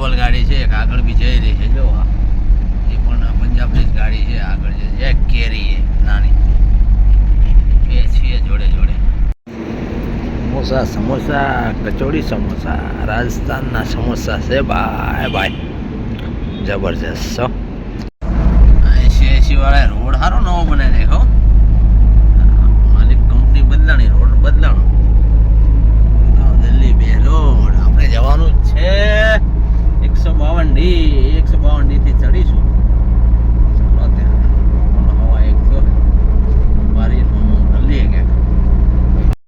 Double ગાડી છે, એક આગળ બી જઈ રહી છે. જો એ પણ પંજાબની જ ગાડી છે. આગળ જે છે કેરી છે નાની, બે છીએ જોડે જોડે. સમોસા સમોસા કચોડી સમોસા, રાજસ્થાનના સમોસા છે ભાઈ ભાઈ, જબરજસ્ત. 80 વાળા રોડ સારો નવો બનાવી દેખો. માલિક કંપની બદલાણી, રોડ બદલાણો. દિલ્હી બે રોડ આપણે જવાનું છે 152D. 152D થી ચડીશું. ચાલો ત્યાં હવા એક તો બારી મળીએ ક્યાંક.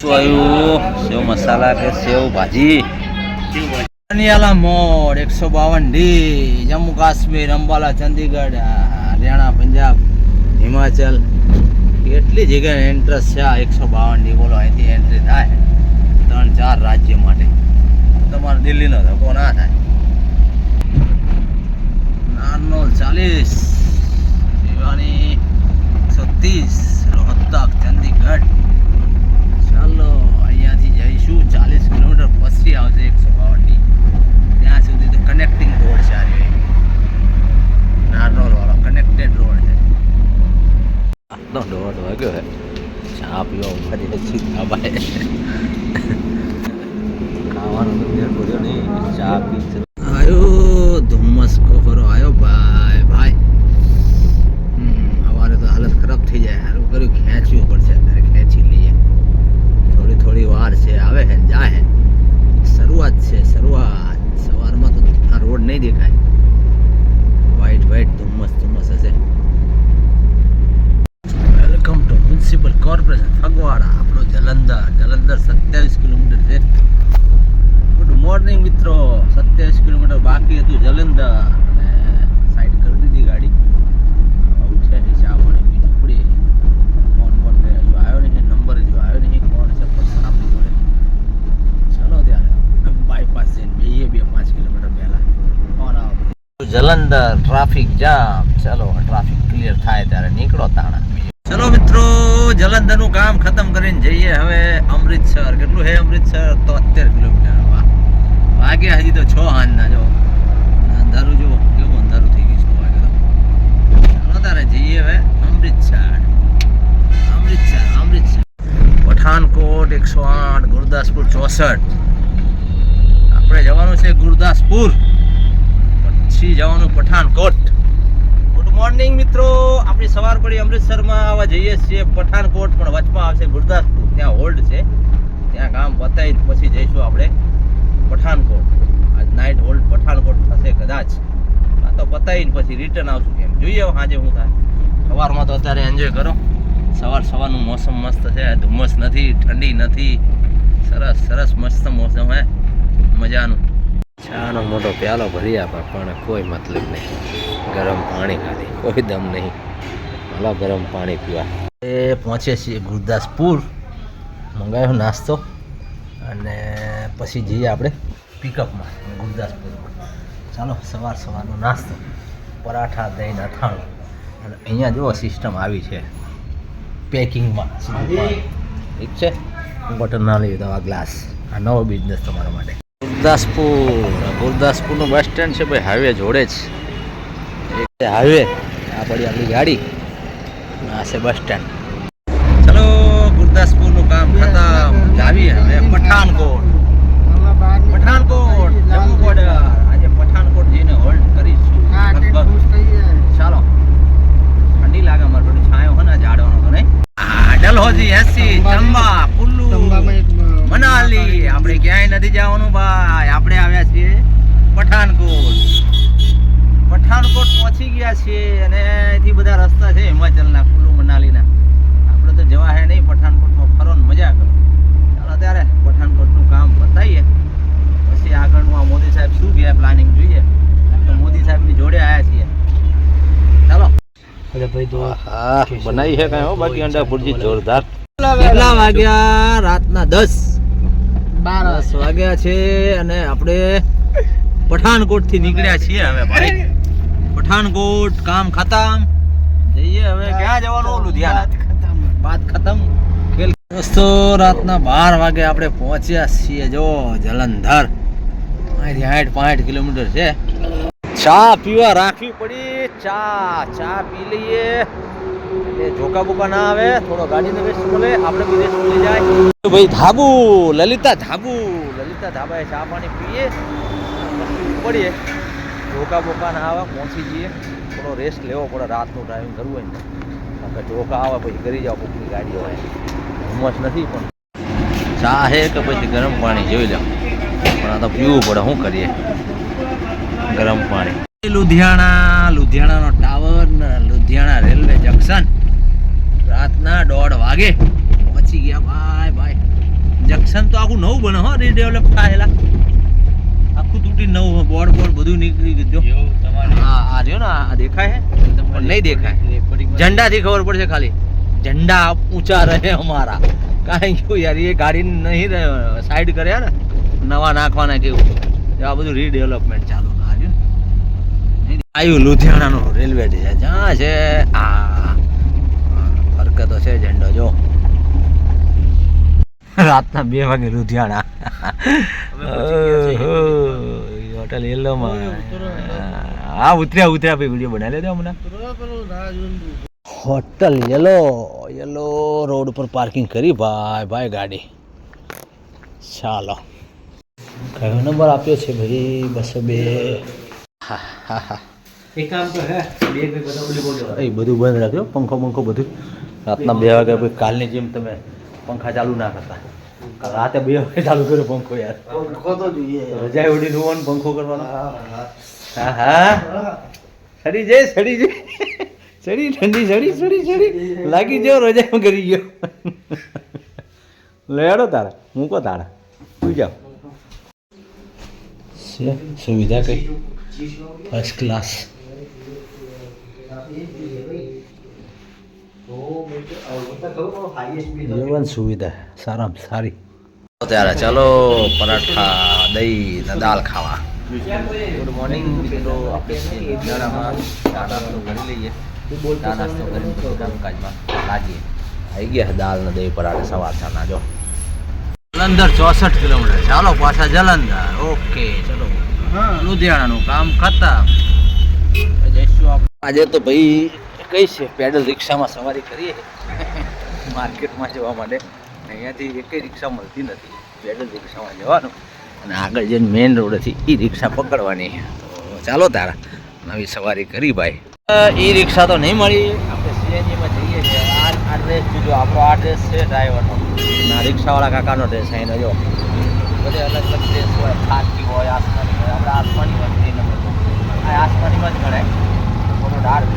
શું આવ્યું? સેવ મસાલા કે સેવ ભાજી? અનિયાલા મોડ 152D, જમ્મુ કાશ્મીર, અંબાલા, ચંદીગઢ, હરિયાણા, પંજાબ, હિમાચલ, કેટલી જગ્યાએ એન્ટ્રન્સ છે આ 152D. બોલો અહીંથી એન્ટ્રી થાય 3-4 રાજ્ય માટે. તમારે દિલ્હીનો ધક્કો ના થાય. નારનોલ 40, ભિવાની 130, રોહતક, ચંદીગઢ. ચાલો અહીંયાથી જઈશું 40 કિલોમીટર પછી આવશે 152D. ત્યાં સુધી તો કનેક્ટિંગ રોડ છે. આ નારનોલ વાળો કનેક્ટેડ રોડ છે. આટલો 1:30 વાગ્યો હે. ચા પીવા ઉભા સીધા ભાઈ. ખાવાનું તો મેળ પડ્યો નહીં, ચા પી. આવ્યો ધુમ્મસ કોહરો આવ્યો ભાઈ ભાઈ. અમારે તો હાલત ખરાબ થઈ જાય. સારું કર્યું ખેંચવું પડશે. અત્યારે ખેંચી લઈએ. થોડી વાર છે, આવે હે જાય હે. શરૂઆત છે શરૂઆત. સવારમાં તો આ રોડ નહીં દેખાય. વાઈટ ધુમ્મસ હશે. Welcome to municipal corporation Phagwara. આપણો જલંધર 27 કિલોમીટર છે. ગુડ મોર્નિંગ મિત્રો. 27 કિલોમીટર બાકી હતું જલંધર, અને સાઈડ કરી દીધી ગાડી. છે ચા પાણી પીને પડી. ફોન હજુ આવ્યો નહીં, નંબર હજુ આવ્યો નહીં. કોણ છે પર્સન આપણી જોડે? ચલો ત્યારે બાયપાસ જઈને બે 5 કિલોમીટર પહેલા ફોન આવો. Jalandhar traffic jam. ચલો ટ્રાફિક ક્લિયર થાય ત્યારે નીકળો તાણા. ચલો મિત્રો, જલંધરનું કામ ખતમ કરીને જઈએ હવે અમૃતસર. કેટલું હે અમૃતસર? 73 કિલોમીટર. વાગ્યા હજી તો 6 હાંજના. જો અંધારું જો કેવું અંધારું થઈ ગયું 6 વાગે તો. ચાલો તારે જઈએ હવે અમૃતસર. પઠાનકોટ 108, ગુરદાસપુર 64. આપણે જવાનું છે ગુરદાસપુર, પછી જવાનું પઠાનકોટ. ગુડ મોર્નિંગ મિત્રો. આપણી સવાર પડી અમૃતસરમાં. આવા જઈએ છીએ પઠાનકોટ, પણ વચમાં આવશે ગુરદાસપુર. ત્યાં હોલ્ડ છે. ત્યાં કામ પતાવી પછી જઈશું આપણે પઠાનકોટ. આજ નાઇટ હોલ્ડ પઠાનકોટ થશે કદાચ. આ તો પતાવીને પછી રિટર્ન આવશું. કેમ જોઈએ સાંજે શું થાય. સવારમાં તો અત્યારે એન્જોય કરો. સવારનું મોસમ મસ્ત છે. ધુમ્મસ નથી, ઠંડી નથી. સરસ મસ્ત મોસમ હે, મજાનું. ચાનો મોટો પ્યાલો ભરી આપે, પણ કોઈ મતલબ નહીં. ગરમ પાણી ખાલી, કોઈ દમ નહીં. ભલા ગરમ પાણી પીવા. એ પહોંચે છીએ ગુરદાસપુર. મંગાવ્યો નાસ્તો, અને પછી જઈએ આપણે પિકઅપમાં ગુરદાસપુરમાં. ચાલો સવારનો નાસ્તો, પરાઠા, દહીં, અથાણું. અને અહીંયા જો સિસ્ટમ આવી છે પેકિંગમાં. ઠીક છે, બોટલ ના લઈએ તો આ ગ્લાસ. આ નવો બિઝનેસ તમારા માટે. ગુરદાસપુરનું બસ સ્ટેન્ડ છે ભાઈ, હાઈવે જોડે જ. હાઈવે આ પડી આપણી ગાડી, આ છે બસ સ્ટેન્ડ. ચલો ગુરદાસપુરનું કામ ખતમ. આવીએ હવે પઠાનકોટ. જમ્મુ બોર્ડર. આજે પઠાનકોટ જઈને હોલ્ડ કરીશું લગભગ. ચાલો, ઠંડી લાગે અમારે થોડી છાંયો હોય ને ઝાડવાનો તો નહીં. ડલહોજી, એસી, ચંબા, કુલ્લુ, મનાલી. આપણે ક્યાંય નથી જવાનું ભાઈ. આપણે આવ્યા છીએ પઠાનકોટ પહોંચી ગયા છીએ. અને અહીંથી બધા રસ્તા છે હિમાચલના, કુલ્લુ મનાલીના. આપણે તો જવા હે નહીં. પઠાનકોટમાં ફરવાની મજા કરો. ચાલો ત્યારે પઠાનકોટનું કામ બતાવીએ, પછી આગળનું આ મોદી સાહેબ શું કહે પ્લાનિંગ જોઈએ. તો મોદી સાહેબની જોડે આવ્યા છીએ. ચાલો બનાવી છે કઈ. બાકી અંડા ભુરજી જોરદાર. કેટલા વાગ્યા? રાતના 10 વાગ્યા છે, અને આપણે પઠાનકોટ થી નીકળ્યા છીએ હવે ભાઈ. પઠાનકોટ કામ ખતમ. જઈએ હવે. ક્યાં જવાનું? લુધિયાના. બાત ખતમ. દોસ્તો રાતના 12 વાગે આપણે પહોંચ્યા છીએ જો જલંધર. અહીંયાથી 60-65 કિલોમીટર છે. ચા પીવા રાખવી પડી. ચા પી લઈએ એટલે ઝોકા બોકા ના આવે, થોડો ગાડીને રેસ્ટ મળે, આપણે બી રેસ્ટ મળી જાય. ભાઈ ધાબુ, લલિતા ધાબાએ ચા પાણી પીએ પછી પડીએ, ઝોકા બોકા ના આવે, પહોંચી જઈએ. થોડો રેસ્ટ લેવો પડે, રાતનું ડ્રાઇવિંગ કરવું હોય ને, કારણ કે ઝોકા આવે પછી કરી જાઓ, કોકની ગાડી હોય. હિંમત નથી, પણ ચા હે કે પછી ગરમ પાણી જોઈ લો, પણ આ તો પીવું પડે, શું કરીએ. ગરમ પાણી. લુધિયાણાનો ટાવર ને લુધિયાણા રેલવે જંકશન રાતના 1:30 વાગે પહોંચી ગયા. ભાઈ જંકશન તો આખું નવું બને, હો, રીડેવલપ થયેલા, આખું તૂટી નવું, બોર્ડ બધું નીકળી ગયું. હા, આ રહ્યો ને, આ દેખાય છે, નહીં દેખાય, ઝંડાથી ખબર પડશે. ખાલી ઝંડા ઊંચા રહે અમારા, કાંઈ ક્યું યાર, એ ગાડી નહીં સાઈડ કર્યા ને, નવા નાખવાના કેવું, આ બધું રીડેવલપમેન્ટ ચાલુ આવ્યું. લુધિયાણાનું રેલવે સ્ટેશન જ્યાં છે, આ હરકતો છે. ઝંડો જો, રાતના 2 વાગે લુધિયાણા. હોટલ યલોમાં હા ઉતર્યા ભાઈ, વિડીયો બનાવી લેજો હમણાં. હોટલ યલો રોડ પર પાર્કિંગ કરી ભાઈ ગાડી. ચાલો, કયો નંબર આપ્યો છે ભાઈ? 202. હા, એક કામ તો હે, બધું બંધ રાખ્યો, પંખો બધું. રાતના 2 વાગે ભાઈ, કાલની જેમ તમે પંખા ચાલુ ના કરતા. રાતે 2 વાગે ચાલુ કર્યો પંખો. યાર પંખો તો જોઈએ, રજાઈ ઉડી નું પંખો કરવાનો. હા સડી જાય ઠંડી લાગી ગયો, રજાઈ કરી ગયો. લેડો તારા, મૂકો તારા, સુઈ જાઓ. સુવિધા કઈ ફર્સ્ટ ક્લાસ. જીવન સુવિધા સારામાં સારી. ત્યારે ચાલો પરાઠા, દહીં ને દાળ ખાવા. ગુડ મોર્નિંગ મિત્રો, આપણે લુધિયાણામાં ચા નાસ્તો કરી લઈએ. ચા નાસ્તો કરીને પછી કામકાજમાં લાગીએ. આવી ગયા દાળ ને દહીં પરાઠા સવાર સાના. જો જલંધર 64 કિલોમીટર, ચાલો પાછા જલંધર. ઓકે ચલો, લુધિયાણાનું કામ ખતમ. જઈશું આપણે આજે તો ભાઈ કઈ છે, પેડલ રિક્ષામાં સવારી કરીએ માર્કેટમાં જવા માટે. અહીંયાથી એકેય રિક્ષા મળતી નથી, પેડલ રિક્ષામાં જવાનું અને આગળ જઈને મેઇન રોડેથી એ રિક્ષા પકડવાની. તો ચાલો તારા નવી સવારી કરી ભાઈ. એ રિક્ષા તો નહીં મળી, આપણે સીએનજીમાં જઈએ છીએ. આ ડ્રેસ જોજો, આપણો આ ડ્રેસ છે ડ્રાઈવરનો, આ રિક્ષાવાળા કાકાનો ડ્રેસ. અહીંનો જો બધે અલગ ડ્રેસ હોય, ખાકી હોય, આસમાની હોય. આપણે આસમાની હોય એ નંબર, આ આસમાનીમાં જ ગણાય. થોડો ડાર્ક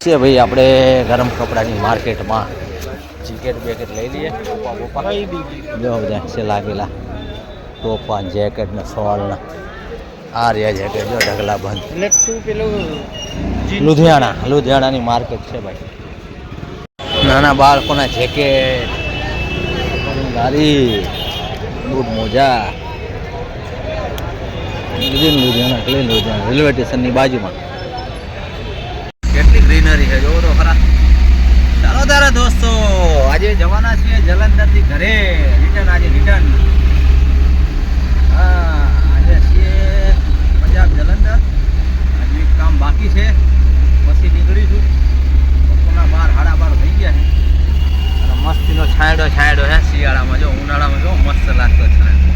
છે ભાઈ. આપણે ગરમ કપડાની માર્કેટમાં જેકેટ લઈ લઈએ. જો બધા છે લાગેલા, ટોપા, જેકેટ ને શોલ ને. આ રહ્યા જેકેટ જો ઢગલા બંધ. લુધિયાણાની માર્કેટ છે ભાઈ. નાના બાળકોના જેકેટ, ગાડી, બૂટ, મોજા. લુધિયાણા રેલવે સ્ટેશનની બાજુમાં કેટલી ગ્રીનરી છે, જોવો તો ખરા. ચાલો તારા દોસ્તો, આજે જવાના છીએ જલંધરથી ઘરે રિટર્ન. હા, આજે છીએ પંજાબ જલંધર. આજે એક કામ બાકી છે, પછી નીકળીશું. બપોરના 12-12:30 થઈ ગયા છે અને મસ્તીનો છાંયડો છે શિયાળામાં. જો ઉનાળામાં જો મસ્ત લાગતો છાંયડો.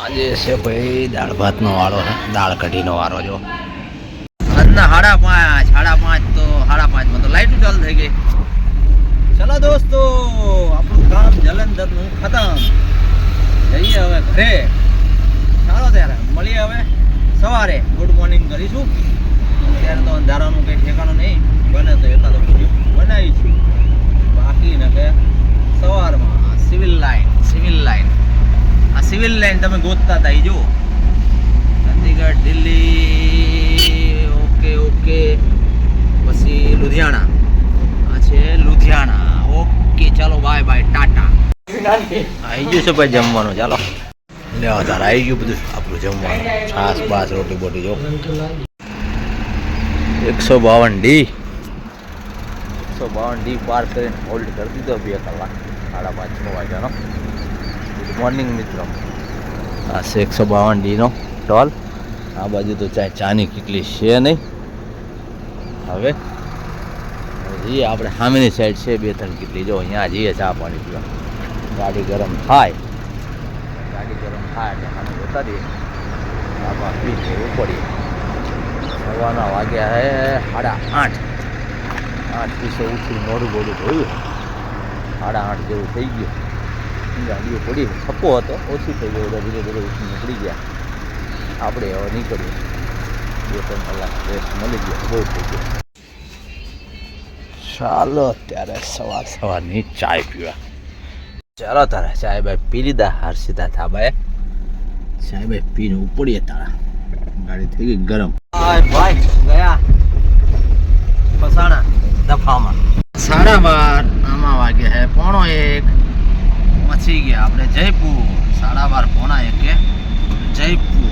આજે છે ભાઈ દાળ ભાતનો વાળો છે, દાળ કઢીનો વાળો. જો રાતના 5:30 તો 5:30માં તો લાઈટ ચાલુ થઈ ગઈ. ચલો દોસ્તો, આપણું કામ જલંધરનું ખતમ. જઈએ હવે ઘરે. ચાલો ત્યારે મળીએ હવે સવારે. ગુડ મોર્નિંગ કરીશું. અત્યારે તો અંધારાનું કંઈ ઠેકાણું નહીં, બને તો એકાદો વિડીયો બનાવીશું. બાકી ને કે સવારમાં સિવિલ લાઈન. આ સિવિલ લાઈન તમે ગોતતા હતા, જો ચંદીગઢ, દિલ્હી, ઓકે. પછી લુધિયાણા, આ છે લુધિયાણા. ઓકે ચાલો, બાય ટાટા. આવી ગયું છે ભાઈ જમવાનું. ચાલો લેવા તારા, આવી ગયું બધું આપણું જમવાનું. છાસ બાસ રોટી બોટી. જો 152D પાર કરીને હોલ્ડ કરી દીધો 2 કલાક. 5:30-6 વાગ્યાનો. ગુડ મોર્નિંગ મિત્રો. આ છે 152D નો સ્ટોલ. આ બાજુ તો ચાની કેટલી છે નહીં. હવે જઈએ આપણે સામેની સાઈડ છે 2-3 કેટલી. જો અહીંયા જઈએ ચા પાણી પીવા. ગાડી ગરમ થાય એટલે સામે જોતા દઈએ. બાપા પી જવું પડીએ. સવારના વાગ્યા હે 8:30. 8:20 ઉઠી મોડું ધોયું. 8:30 જેવું થઈ ગયું. ગાડીઓ પડી થપ્પો હતો, ઓછી થઈ ગયો. ધીરે ધીરે ઉઠી નીકળી ગયા. આપણે હવે નીકળીએ. 2-3 કલાક રેસ્ટ મળી ગયો. બહુ થઈ ગયો. ચાલો અત્યારે સવારની ચાય પીવા. ચાલો તારે ચાય બાય પી લીધા. હર્ષિતા થાબાએ ચાય બાય પીને ઉપડીએ. તારા ગાડી થઈ ગઈ ગરમ. ભાઈ ગયા ફસાણા દફામાં. 12:30 આમાં વાગ્યા હે 1:45. પહોંચી ગયા આપણે જયપુર. 12:30 જયપુર.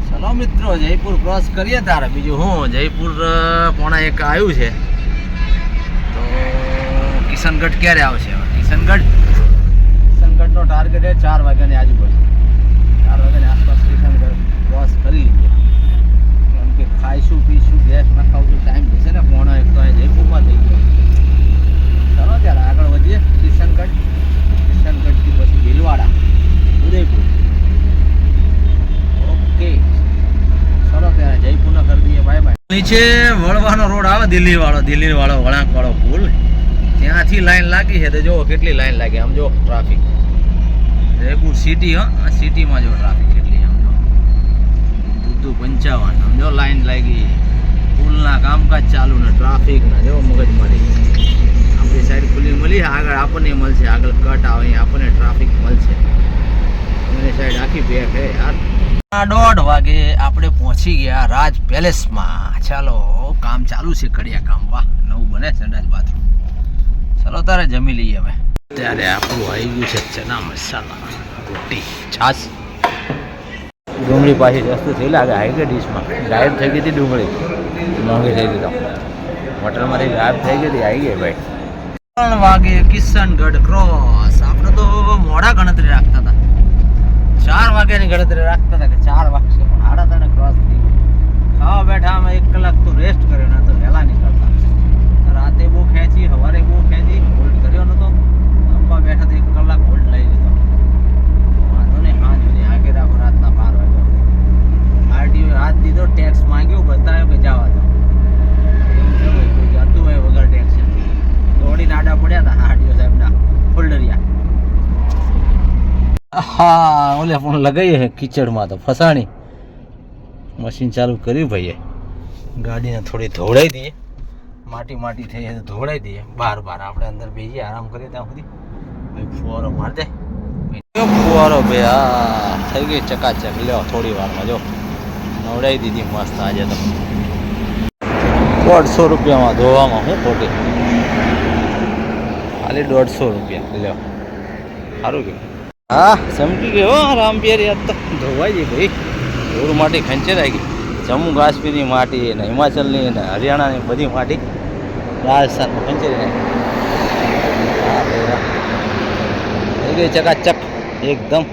ચલો મિત્રો જયપુર ક્રોસ કરીએ. તારે બીજું હું જયપુર 1:45 આવ્યું છે. તો કિશનગઢ ક્યારે આવશે? કિશનગઢનો ટાર્ગેટ છે 4 વાગ્યાની આજુબાજુ. 4 વાગ્યાની આસપાસ કિશનગઢ ક્રોસ કરી લઈએ. કેમ કે ખાઈશું પીશું ગેસ નખાવશું ટાઈમ જશે ને. 1:45 તો અહીં જયપુરમાં થઈ ગયો. ચાલો ત્યારે આગળ વધીએ. કિશનગઢથી પછી ભીલવાડા, ઉદયપુર. ઓકે ચલો ત્યારે જયપુરના કરી દઈએ બાય બાય. નીચે વળવાનો રોડ આવે દિલ્હી વાળો વળાંક વાળો પુલ. ત્યાંથી લાઈન લાગી છે. તો જો કેટલી લાઈન લાગી. આમ જો ટ્રાફિક. જયપુર સિટી. સિટીમાં જો ટ્રાફિક કેટલી. આમ જો 55. આમ જો લાઈન લાગી. પુલના કામકાજ ચાલુ ને ટ્રાફિક ના જો મગજમારી. આપણી સાઈડ ખુલ્લી મળી. આગળ આપણને મળશે. આગળ કટ આવે આપણને ટ્રાફિક મળશે. એની સાઈડ આખી બેક હે યાર. 1:30 વાગે આપણે પહોંચી ગયા રાજ પેલેસમાં. ચાલો કામ ચાલુ છે. કડિયા કામ. વાહ નવું બને સંડાસ બાથરૂમ. ચાલો તારે જમી લઈએ હવે. ત્યારે આપણું આવી ગયું છે ચના મસાલા, રોટી, છાશ. ડુંગળી પાછી વસ્તુ થઈ લાગે આવી ગઈ ડીશમાં. ગાયબ થઈ ગઈ હતી ડુંગળી. મોંઘી થઈ ગઈ તો હોટલમાંથી ગાયબ થઈ ગઈ હતી. આવી ગઈ ભાઈ. 3 વાગે કિશનગઢ ક્રોસ. આપણે તો મોડા ગણતરી રાખતા હતા. 4 વાગ્યાની ગણતરી રાખતા હતા કે 4 વાગશે. પણ 3:30 ક્રોસ થઈ ગઈ. ખાવા બેઠા અમે 1 કલાક તો રેસ્ટ કર્યો ને તો વહેલા નીકળતા. રાતે બહુ ખેંચી, સવારે બહુ ખેંચી. હોલ્ડ કર્યો નતો. અંબા બેઠા તો 1 કલાક હોલ્ડ લઈ લીધો. વાંધો નહીં. હા જોઈએ આગળ રાખો. રાતના 12 વાગ્યા આરટીઓ હાથ દીધો. ટેક્સ માંગ્યો. બતાવ્યો કે જવા દો. એવું કોઈ જતું હોય વગર ટેક્સ. દોડીને આડા પડ્યા હતા આરટીઓ સાહેબના ફોલ્ડરિયા. હા ઓલે પણ લગાવીએ કિચડમાં તો ફસાણી. મશીન ચાલુ કર્યું ભાઈએ. ગાડીને થોડી ધોવડાવી દઈએ. માટી થઈ તો ધોવડાવી દઈએ. બાર આપણે અંદર બેસીએ આરામ કરીએ ત્યાં સુધી. ભાઈ ફુવારો મારી દે. ફુવારો ભાઈ હા થઈ ગઈ ચકાચક. લ્યો થોડી વારમાં જો નવડાવી દીધી મસ્ત. આજે તો 150 રૂપિયામાં ધોવામાં હું ખોટી. ખાલી 150 રૂપિયા. લ્યો સારું કે હા સમજી ગયો. રામપિયરી યાદ તો ધોવાઈ ગઈ ભાઈ. ધૂળ માટી ખંચેરાઈ ગઈ. જમ્મુ કાશ્મીરની માટી ને હિમાચલની ને હરિયાણાની બધી માટી રાજસ્થાનમાં ખંચેરી નાખી. થઈ ગઈ ચકાચક એકદમ.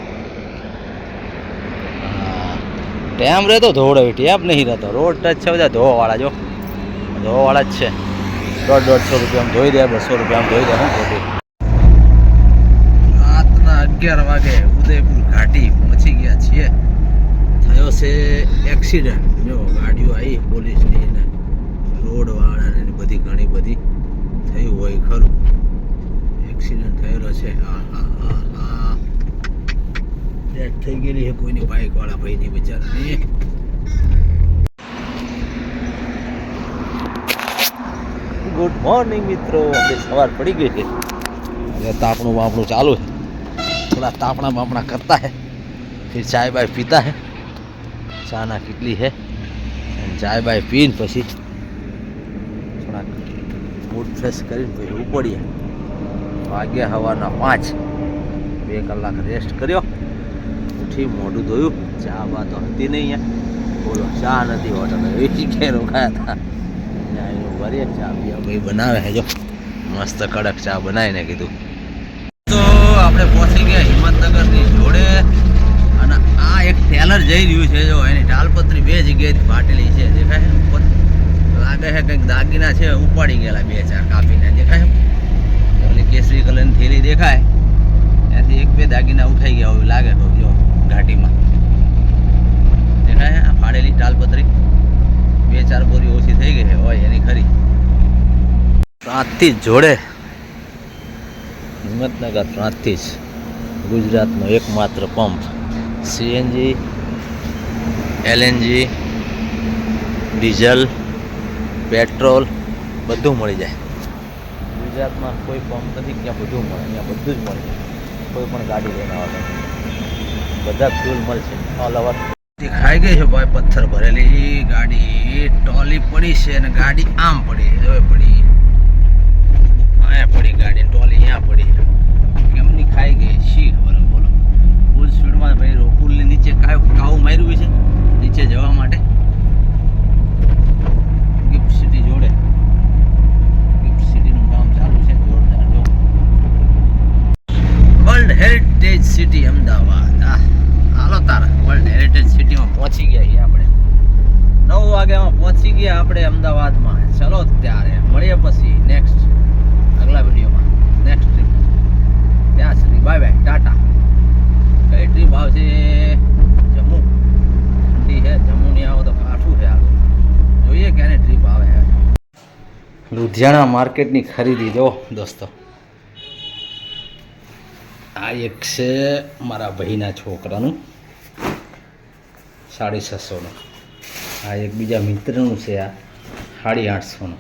ટેમ રહેતો ધોવડાવી. ટેપ નહીં રહેતો. રોડ ટચ છે બધા ધોવાવાળા. જો ધોવાવાળા જ છે. 150 રૂપિયામાં ધોઈ દે. 200 રૂપિયામાં ધોઈ દે. હું ખોટી. 11 વાગે ઉદયપુર ઘાટી પહોંચી ગયા છીએ. થયો છે એક્સિડન્ટ. જો ગાડીઓ આવી પોલીસની ને રોડવાળાને બધી ઘણી બધી થયું હોય ખરું. એક્સિડન્ટ થયેલો છે. ડેથ થઈ ગયેલી છે કોઈની બાઇકવાળા ભાઈની બિચારાની. ગુડ મોર્નિંગ મિત્રો. સવાર પડી ગઈ છે. હવે તાપણું બાપણું ચાલુ છે. थोड़ा तापना बापना करता है. फिर चाय बाय पीता है. चाना कितली है. चाय बाय पीन પછી થોડા મૂડ ફ્રેશ કરીને પછી ઉપડીએ. વાગ્યા સવારના 5. 2 કલાક રેસ્ટ કર્યો. ઉઠી મોઢું ધોયું. ચા બા તો હતી નહીં અહીંયા. બોલો ચા નથી હોટલ. એવી કે રોકાયા હતા. ભરીએ ચા પીવા ભાઈ બનાવે છે. જો મસ્ત કડક ચા બનાવીને કીધું. તો આપણે પહોંચી ગયા હિંમતનગરની જોડે. તાલપત્રી બે જગ્યાએથી ફાટેલી છે, દેખાય છે ઉપર? લાગે છે કંઈક દાગીના છે, ઉપાડી ગયેલા 2-4 કાપીને, દેખાય છે? ઓલી કેસરી કલરની થેલી દેખાય, ત્યાંથી 1-2 દાગીના ઉઠાઈ ગયા હોય લાગે તો, જો ઘાટીમાં દેખાય છે. આ ફાડેલી તાલપત્રી 2-4 બોરી ઓછી થઈ ગઈ છે હોય એની ખરી. પ્રાંતિજ જોડે હિંમતનગર પ્રાંતિજ ગુજરાતનો એકમાત્ર pump, CNG, LNG, diesel, petrol બધું મળી જાય. ગુજરાતમાં કોઈ પંપ નથી ક્યાં બધું મળે, અહીંયા બધું જ મળી જાય. કોઈ પણ ગાડી લઈને આવે બધા ફ્યુલ મળશે ઓલ ઓવર. ખાઈ ગઈ છે ભાઈ પથ્થર ભરેલી ગાડી, ટોલી પડી છે અને ગાડી આમ પડી, હવે પડી અહીંયા પડી ગાડી, ટોલી અહીંયા પડી, કેમની ખાઈ ગઈ શી ખબર બોલો. ફૂલ સ્પીડમાં ભાઈ પુલની નીચે કાવું માર્યું છે નીચે જવા માટે. ગિફ્ટ સિટી જોડે ગિફ્ટ સિટીનું કામ ચાલુ છે જોરદાર. જો વર્લ્ડ હેરિટેજ સિટી અમદાવાદ. હાલો તારા વર્લ્ડ હેરિટેજ સિટીમાં પહોંચી ગયા છીએ આપણે. 9 વાગ્યામાં પહોંચી ગયા આપણે અમદાવાદમાં. ચલો ત્યારે મળીએ પછી નેક્સ્ટ આગલા વિડીયોમાં, નેક્સ્ટ ટ્રીપ. ત્યાં સુધી બાય બાય, ટાટા. કઈ ટ્રીપ આવશે? જમ્મુ. ઠંડી છે, જમ્મુ નહીં આવો તો કાઠું છે. આગળ જોઈએ ક્યારે ટ્રીપ આવે. લુધિયાણા માર્કેટની ખરીદી જો દોસ્તો. આ એક છે મારા ભાઈના છોકરાનું 650નું. આ એક બીજા મિત્રનું છે, આ 850નું.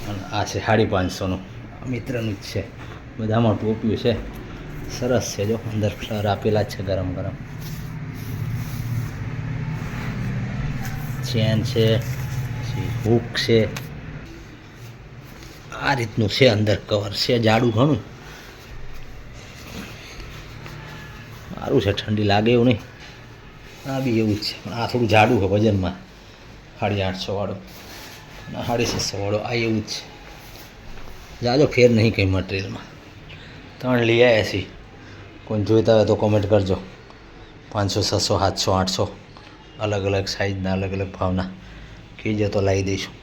અને આ છે 550નું, મિત્રનું જ છે. બધામાં ટોપિયું છે, સરસ છે. જો અંદર ફ્લર આપેલા છે ગરમ ગરમ. ચેન છે, હૂક છે, આ રીતનું છે. અંદર કવર છે, જાડું ઘણું સારું છે, ઠંડી લાગે એવું નહીં. આ બી એવું જ છે, પણ આ થોડું જાડું છે વજનમાં. 850 વાળું, 650 વાળો, આ એવું જ છે. જાજો ફેર નહીં કંઈ મટીરિયલમાં. 3 લઈ આવ્યા છીએ. કોઈ જોઈતા હોય તો કોમેન્ટ કરજો. 500, 600, 700, 800 અલગ અલગ સાઇઝના, અલગ અલગ ભાવના કહેજો તો લાવી દઈશું.